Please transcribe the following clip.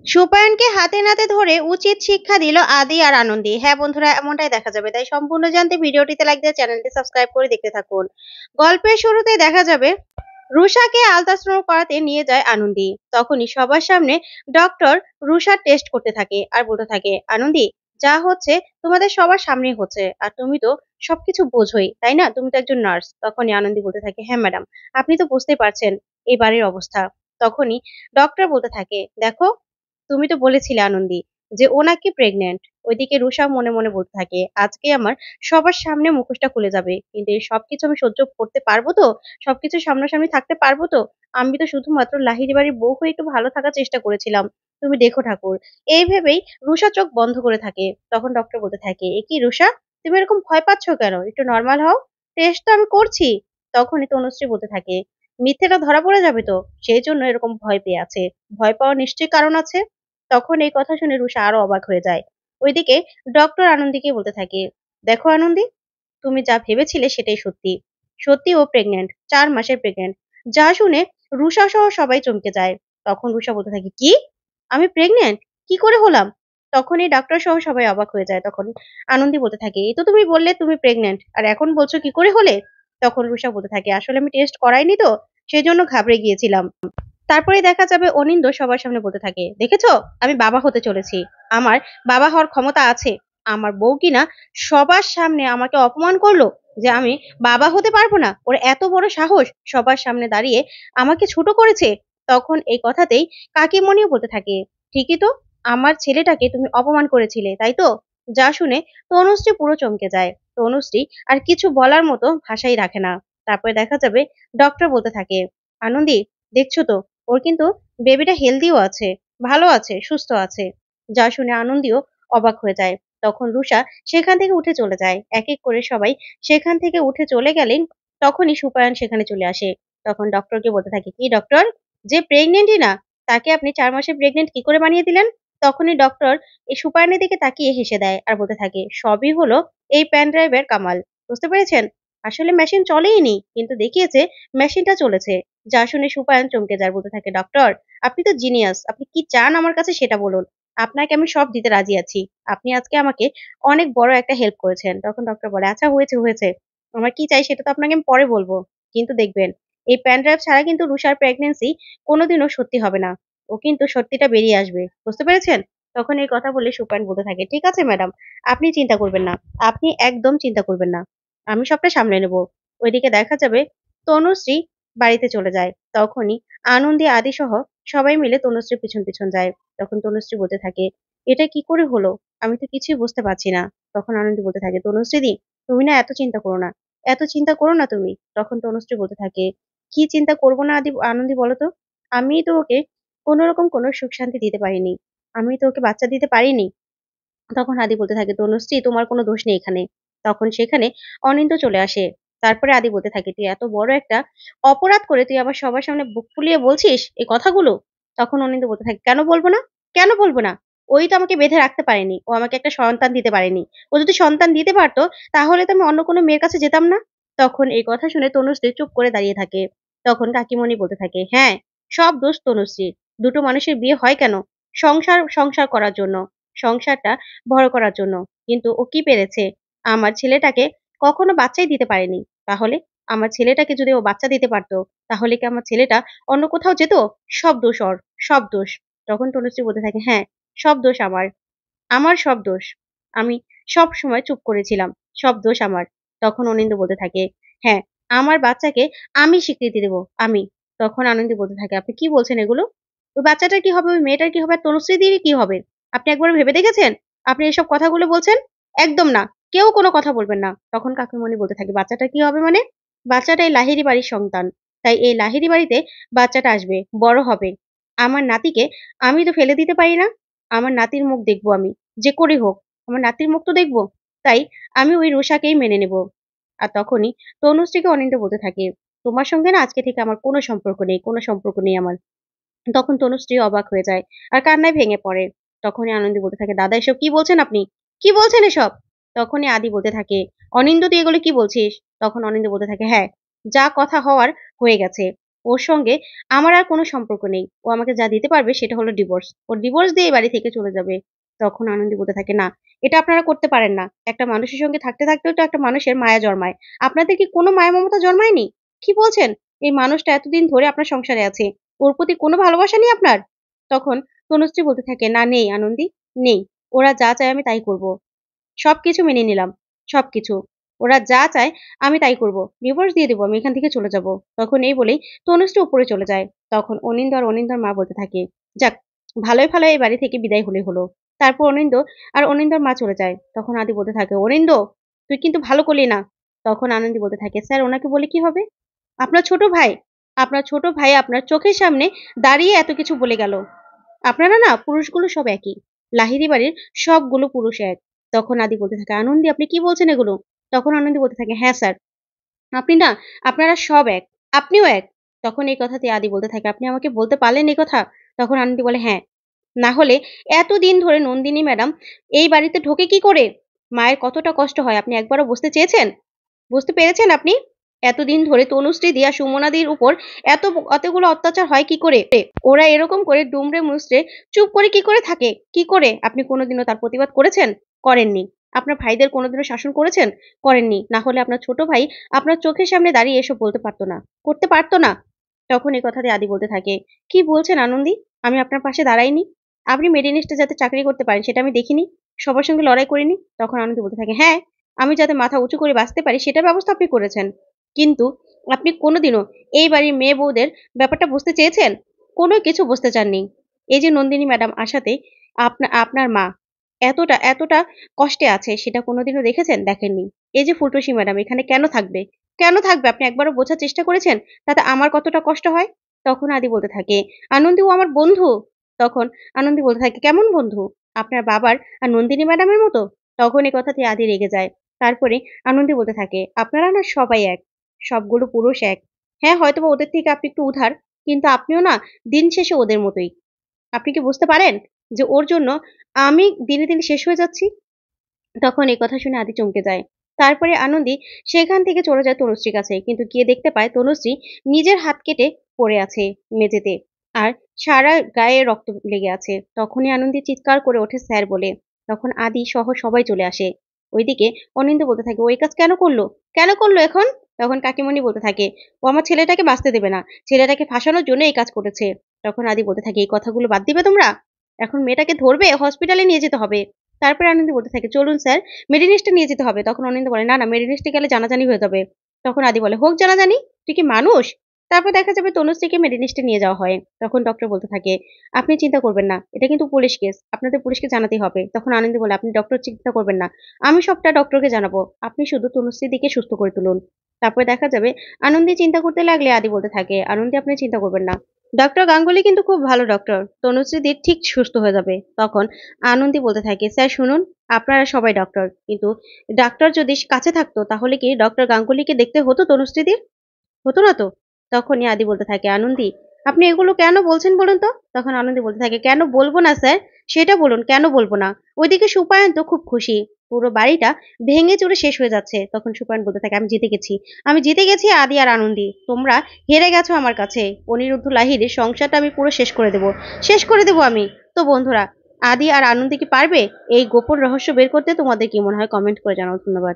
সুপায়নকে হাতে নাতে ধরে উচিত শিক্ষা দিল আদি আর আনন্দী। হ্যাঁ বন্ধুরা, এমনটাই দেখা যাবে। তাই সম্পূর্ণ জানতে ভিডিওটিতে লাইক দিয়ে চ্যানেলটি সাবস্ক্রাইব করে দেখতে থাকুন। গল্পের শুরুতেই দেখা যাবে রুষাকে আলট্রাসাউন্ড করাতে নিয়ে যায় আনন্দী। তখনই সবার সামনে ডক্টর রুষার টেস্ট করতে থাকে আর বলতে থাকে, আনন্দী, যা হচ্ছে তোমাদের সবার সামনেই হচ্ছে, আর তুমি তো সবকিছু বোঝোই, তাই না? তুমি তো একজন নার্স। তখনই আনন্দী বলতে থাকে, হ্যাঁ ম্যাডাম, আপনি তো বুঝতে পারছেন এই বাড়ির অবস্থা। তখনই ডক্টর বলতে থাকে, দেখো, তুমি তো বলেছিলে আনন্দী যে ও নাকি প্রেগনেন্ট। ওইদিকে রুষা মনে মনে বলতে থাকে, আজকে আমার সবার সামনে মুখোশটা খুলে যাবে, কিন্তু এই সবকিছু আমি সহ্য করতে পারবো তো? সবকিছু সামনাসামনি থাকতে পারবো তো? আমি তো শুধুমাত্র লাহিড়ী বাড়ির বউ হয়ে একটু ভালো থাকার চেষ্টা করেছিলাম। তুমি দেখো ঠাকুর। এই ভেবেই রুষা চোখ বন্ধ করে থাকে। তখন ডক্টর বলতে থাকে, এ কি রুষা, তুমি এরকম ভয় পাচ্ছ কেন? একটু নর্মাল হও। টেস্ট তো আমি করছি। তখনই তনুশ্রী বলতে থাকে, মিথ্যেটা ধরা পড়ে যাবে তো, সেই জন্য এরকম ভয় পেয়ে আছে। ভয় পাওয়ার নিশ্চয়ই কারণ আছে। তখন এই কথা শুনে রুষা আরো অবাক হয়ে যায়। ওইদিকে ডক্টর আনন্দীকে বলতে থাকে, দেখো আনন্দী, তুমি যা ভেবেছিলে সেটাই সত্যি। সত্যি ও প্রেগনেন্ট, 4 মাসের প্রেগনেন্ট। যা শুনে রুষা সহ সবাই চমকে যায়। তখন রুষা বলতে থাকে, কি? আমি প্রেগনেন্ট? কি করে হলাম? তখনই ডাক্তার সহ সবাই অবাক হয়ে যায়। তখন আনন্দী বলতে থাকে, এই তো তুমি বললে তুমি প্রেগনেন্ট, আর এখন বলছো কি করে হলে? তখন রুষা বলতে থাকে, আসলে আমি টেস্ট করাইনি তো, সেই জন্য ঘাবড়ে গিয়েছিলাম। তারপরে দেখা যাবে অনিন্দ সবার সামনে বলতে থাকে, দেখেছো, আমি বাবা হতে চলেছি। আমার বাবা হওয়ার ক্ষমতা আছে। আমার বউ কিনা সবার সামনে আমাকে অপমান করলো যে আমি বাবা হতে পারবো না। ওর এত বড় সাহস সবার সামনে দাঁড়িয়ে আমাকে ছোট করেছে। তখন এই কথাতেই কাকিমণিও বলতে থাকে, ঠিকই তো, আমার ছেলেটাকে তুমি অপমান করেছিলে, তাই তো? যা শুনে তনুশ্রী পুরো চমকে যায়। তনুশ্রী আর কিছু বলার মতো ভাষাই রাখে না। তারপরে দেখা যাবে ডক্টর বলতে থাকে, আনন্দী, দেখছো তো, ওর কিন্তু বেবিটা হেলদিও আছে, ভালো আছে, সুস্থ আছে। যা শুনে আনন্দীও অবাক হয়ে যায়। তখন রুষা সেখান থেকে উঠে চলে যায়। এক এক করে সবাই সেখান থেকে উঠে চলে গেলেন। তখনই সুপায়ন সেখানে চলে আসে। তখন ডক্টরকে বলতে থাকে, কি ডক্টর, যে প্রেগনেন্টই না, তাকে আপনি 4 মাসে প্রেগনেন্ট কি করে বানিয়ে দিলেন? তখনই ডক্টর এই সুপায়নের দিকে তাকিয়ে হেসে দেয় আর বলতে থাকে, সবই হলো এই প্যান ড্রাইভের কামাল। বুঝতে পেরেছেন? আসলে মেশিন চলেইনি, কিন্তু দেখিয়েছে মেশিনটা চলেছে। যা শুনে সুপায়ন চমকে যায়, বলতে থাকে, ডক্টর, আপনি তো জিনিয়াস, আপনি কি চান আমার কাছে সেটা বলুন। আপনাকে আমি সব দিতে রাজি আছি। আপনি আজকে আমাকে অনেক বড় একটা হেল্প করেছেন। তখন ডক্টর বলে, আচ্ছা হয়েছে হয়েছে, আমার কি চাই সেটা তো আপনাকে আমি পরে বলবো। কিন্তু দেখবেন, এই প্যান ড্রাইভ ছাড়া কিন্তু রুষার প্রেগনেন্সি কোনোদিনও সত্যি হবে না। ও কিন্তু সত্যিটা বেরিয়ে আসবে। বুঝতে পেরেছেন? তখন এই কথা বলে সুপায়ন বলতে থাকে, ঠিক আছে ম্যাডাম, আপনি চিন্তা করবেন না। আপনি একদম চিন্তা করবেন না, আমি সবটা সামলে নেব। ওইদিকে দেখা যাবে তনুশ্রী বাড়িতে চলে যায়। তখনই আনন্দী আদি সহ সবাই মিলে তনুশ্রীর পিছন পিছন যায়। তখন তনুশ্রী বলতে থাকে, এটা কি করে হলো? আমি তো কিছুই বুঝতে পারছি না। তখন আনন্দী বলতে থাকে, তনুশ্রী দি, তুমি না এত চিন্তা করো না, এত চিন্তা করো না তুমি। তখন তনুশ্রী বলতে থাকে, কি চিন্তা করবো না আনন্দী, বলো তো? আমি তো ওকে কোনো রকম কোনো সুখ শান্তি দিতে পারিনি। আমি তো ওকে বাচ্চা দিতে পারিনি। তখন আদি বলতে থাকে, তনুশ্রী, তোমার কোনো দোষ নেই এখানে। তখন সেখানে অনিন্দ চলে আসে। তারপরে আদি বলতে থাকে, তুই এত বড় একটা অপরাধ করে তুই আবার সবার সামনে বুক ফুলিয়ে বলছিস এই কথাগুলো? তখন অনিন্দ বলতে থাকে, কেন বলবো না? কেন বলবো না? ওই তো আমাকে বেঁধে রাখতে পারেনি, ও আমাকে একটা সন্তান দিতে পারেনি। ও যদি সন্তান দিতে পারতো, তাহলে তো আমি অন্য কোনো মেয়ের কাছে যেতাম না। তখন এই কথা শুনে তনুশ্রী চুপ করে দাঁড়িয়ে থাকে। তখন কাকিমণি বলতে থাকে, হ্যাঁ, সব দোষ তনুশ্রীর। দুটো মানুষের বিয়ে হয় কেন? সংসার সংসার করার জন্য, সংসারটা বড় করার জন্য। কিন্তু ও কি পেরেছে? আমার ছেলেটাকে কখনো বাচ্চাই দিতে পারেনি। তাহলে আমার ছেলেটাকে যদি ও বাচ্চা দিতে পারতো, তাহলে কি আমার ছেলেটা অন্য কোথাও যেত? সব দোষ ওর, সব দোষ। তখন তনুশ্রী বলতে থাকে, হ্যাঁ, সব দোষ আমার, আমার সব দোষ। আমি সব সময় চুপ করেছিলাম। সব দোষ আমার। তখন অনিন্দ বলতে থাকে, হ্যাঁ, আমার বাচ্চাকে আমি স্বীকৃতি দেব, আমি। তখন আনন্দ বলতে থাকে, আপনি কি বলছেন এগুলো? ওই বাচ্চাটার কি হবে? ওই মেয়েটার কি হবে? আর তনুশ্রীদিরই কি হবে? আপনি একবার ভেবে দেখেছেন? আপনি এসব কথাগুলো বলছেন? একদম না। কেউ কোনো কথা বলবেন না। তখন কাকিমণি বলতে থাকে, বাচ্চাটার কি হবে মানে? বাচ্চাটা এই লাহিড়ী বাড়ির সন্তান। তাই এই লাহিড়ী বাড়িতে বাচ্চাটা আসবে, বড় হবে। আমার নাতিকে আমি তো ফেলে দিতে পারি না। আমার নাতির মুখ দেখবো আমি। যে করে হোক, আমার নাতির মুখ তো দেখবো। তাই আমি ওই রুষাকেই মেনে নেব। আর তখনই তনুশ্রীকে অনিন্দ্য বলতে থাকে, তোমার সঙ্গে না আজকে থেকে আমার কোনো সম্পর্ক নেই, কোনো সম্পর্ক নেই আমার। তখন তনুশ্রী অবাক হয়ে যায় আর কান্নায় ভেঙে পড়ে। তখনই আনন্দী বলতে থাকে, দাদা এসব কি বলছেন আপনি? কি বলছেন এসব? তখনই আদি বলতে থাকে, অনিন্দ, তুই এগুলো কি বলছিস? তখন অনিন্দ বলতে থাকে, হ্যাঁ, যা কথা হওয়ার হয়ে গেছে। ওর সঙ্গে আমার আর কোনো সম্পর্ক নেই। ও আমাকে যা দিতে পারবে সেটা হলো ডিভোর্স। ও ডিভোর্স দিয়ে এই বাড়ি থেকে চলে যাবে। তখন আনন্দী বলতে থাকে, "না, এটা আপনারা করতে পারেন না। একটা মানুষের সঙ্গে থাকতে, থাকতেও তো একটা মানুষের মায়া জন্মায়। আপনাদের কি কোনো মায়া মমতা জন্মায়নি? কি বলছেন? এই মানুষটা এতদিন ধরে আপনার সংসারে আছে। ওর প্রতি কোনো ভালোবাসা নেই আপনার?" তখন তনুশ্রী বলতে থাকে, "না, নেই আনন্দী, নেই। ওরা যা চায় আমি তাই করব। সবকিছু মেনে নিলাম। সবকিছু। ওরা যা চায় আমি তাই করব। ডিভোর্স দিয়ে দেব। আমি এখান থেকে চলে যাব।" তখন এই বলেই তনুশ্রী উপরে চলে যায়। তখন অনিন্দ্য আর অনিন্দ্যর মা বলতে থাকে, "যাক, ভালোই, ভালোই এই বাড়ি থেকে বিদায় হলে হলো।" তারপর অনিন্দ্য আর অনিন্দ্যর মা চলে যায়। তখন আদি বলতে থাকে, "অনিন্দ্য, তুই কিন্তু ভালো করলি না।" তখন আনন্দী বলতে থাকে, "স্যার, ওনাকে বলে কি হবে? আপনার ছোট ভাই, আপনার ছোট ভাই আপনার চোখের সামনে দাঁড়িয়ে এত কিছু বলে গেল। আপনারা না পুরুষগুলো সব একই। লাহিড়ী বাড়ির সবগুলো পুরুষ এক।" তখন আদি বলতে থাকে, "আনন্দী, আপনি কি বলছেন এগুলো?" তখন আনন্দী বলতে থাকে, "হ্যাঁ স্যার, আপনি না আপনারা সব এক। আপনিও এক।" তখন এই কথাতে আদি বলতে থাকে, "আপনি আমাকে বলতে পারলেন এই কথা?" তখন আনন্দী বলে, "হ্যাঁ। না হলে এতদিন ধরে নন্দিনী ম্যাডাম এই বাড়িতে ঢোকে কি করে? মায়ের কতটা কষ্ট হয় আপনি একবারও বুঝতে চেয়েছেন? বুঝতে পেরেছেন আপনি? এতদিন ধরে তনুশ্রীদি আর সুমনাদির উপর এতগুলো অত্যাচার হয় কি করে? ওরা এরকম করে দুমড়ে মুচড়ে চুপ করে কি করে থাকে? কি করে? আপনি কোনোদিনও তার প্রতিবাদ করেছেন? করেননি। আপনার ভাইদের কোনোদিনও শাসন করেছেন? করেননি। না হলে আপনার ছোট ভাই আপনার চোখের সামনে দাঁড়িয়ে এসব বলতে পারত না। করতে পারত না?" তখন এই কথাতে আদি বলতে থাকে, "কি বলছেন আনন্দী? আমি আপনার পাশে দাঁড়াইনি? আপনি মেডিনিস্টে যাতে চাকরি করতে পারেন সেটা আমি দেখিনি? সবার সঙ্গে লড়াই করিনি?" তখন আনন্দী বলতে থাকে, "হ্যাঁ, আমি যাতে মাথা উঁচু করে বাঁচতে পারি সেটার ব্যবস্থা আপনি করেছেন। কিন্তু আপনি কোনোদিনও এই বাড়ির মেয়ে বউদের ব্যাপারটা বুঝতে চেয়েছেন? কোনো কিছু বুঝতে চাননি। এই যে নন্দিনী ম্যাডাম আসাতে আপনার মা এতটা কষ্টে আছে সেটা কোনোদিনও দেখেছেন? দেখেননি। এই যে ফুলটুসি ম্যাডাম এখানে কেন থাকবে? কেন থাকবে আপনি একবারও বোঝার চেষ্টা করেছেন? তাতে আমার কতটা কষ্ট হয়?" তখন আদি বলতে থাকে, "আনন্দী, ও আমার বন্ধু।" তখন আনন্দী বলতে থাকে, "কেমন বন্ধু? আপনার বাবার আর নন্দিনী ম্যাডামের মতো?" তখন এই কথাতে আদি রেগে যায়। তারপরে আনন্দী বলতে থাকে, "আপনারা না সবাই এক। সবগুলো পুরুষ এক। হ্যাঁ, হয়তোবা ওদের থেকে আপনি একটু উধার, কিন্তু আপনিও না দিন শেষে ওদের মতোই। আপনি কি বুঝতে পারেন যে ওর জন্য আমি দিনে, দিনে শেষ হয়ে যাচ্ছি?" তখন এই কথা শুনে আদি চমকে যায়। তারপরে আনন্দী সেখান থেকে চলে যায় তনুশ্রীর কাছে। কিন্তু গিয়ে দেখতে পায় তনুশ্রী নিজের হাত কেটে পড়ে আছে মেঝেতে। আর সারা গায়ে রক্ত লেগে আছে। তখনই আনন্দী চিৎকার করে ওঠে, "স্যার" বলে। তখন আদি সহ সবাই চলে আসে। ওইদিকে অনিন্দ্য বলতে থাকে, "ও এই কাজ কেন করলো? কেন করলো এখন?" তখন কাকিমণি বলতে থাকে, "ও আমার ছেলেটাকে বাঁচতে দেবে না। ছেলেটাকে ফাঁসানোর জন্য এই কাজ করেছে।" তখন আদি বলতে থাকে, "এই কথাগুলো বাদ দিবে তোমরা? এখন মেয়েটাকে ধরবে, হসপিটালে নিয়ে যেতে হবে।" তারপরে আনন্দ বলতে থাকে, "চলুন স্যার, মেডিনিস্টে নিয়ে যেতে হবে।" তখন অনিন্দ্য বলে, "না, না, মেডিনিস্টে গেলে জানাজানি হয়ে যাবে।" তখন আদি বলে, "হোক জানাজানি, তুই কি মানুষ?" তারপর দেখা যাবে তনুশ্রীকে মেডিনিস্টে নিয়ে যাওয়া হয়। তখন ডক্টর বলতে থাকে, "আপনি চিন্তা করবেন না। এটা কিন্তু পুলিশ কেস। আপনাদের পুলিশকে জানাতেই হবে।" তখন আনন্দ বলে, "আপনি ডক্টর চিন্তা করবেন না। আমি সবটা ডক্টরকে জানাবো। আপনি শুধু তনুশ্রীদিকে সুস্থ করে তুলুন।" তারপরে দেখা যাবে আনন্দী চিন্তা করতে লাগলে আদি বলতে থাকে, "আনন্দী, আপনি চিন্তা করবেন না। ডক্টর গাঙ্গুলি কিন্তু খুব ভালো ডক্টর। তনুশ্রীদি ঠিক সুস্থ হয়ে যাবে।" তখন আনন্দী বলতে থাকে, "স্যার শুনুন, আপনারা সবাই ডক্টর। কিন্তু ডাক্তার যদি কাছে থাকতো তাহলে কি ডক্টর গাঙ্গুলিকে দেখতে হতো তনুশ্রীদির? হতো না তো?" তখনই আদি বলতে থাকে, "আনন্দী, আপনি এগুলো কেন বলছেন বলুন তো?" তখন আনন্দী বলতে থাকে, "কেন বলবো না স্যার? সেটা বলুন, কেন বলবো না? ওইদিকে সুপায়ন তো খুব খুশি। পুরো বাড়িটা ভেঙে চুরে শেষ হয়ে যাচ্ছে।" তখন সুপায়ন বলতে থাকে, "আমি জিতে গেছি। আমি জিতে গেছি আদি আর আনন্দী। তোমরা হেরে গেছো আমার কাছে। অনিরুদ্ধ লাহিড়ীর সংসারটা আমি পুরো শেষ করে দেব। শেষ করে দেব আমি।" তো বন্ধুরা, আদি আর আনন্দী কি পারবে এই গোপন রহস্য বের করতে? তোমাদের কি মনে হয় কমেন্ট করে জানাও। ধন্যবাদ।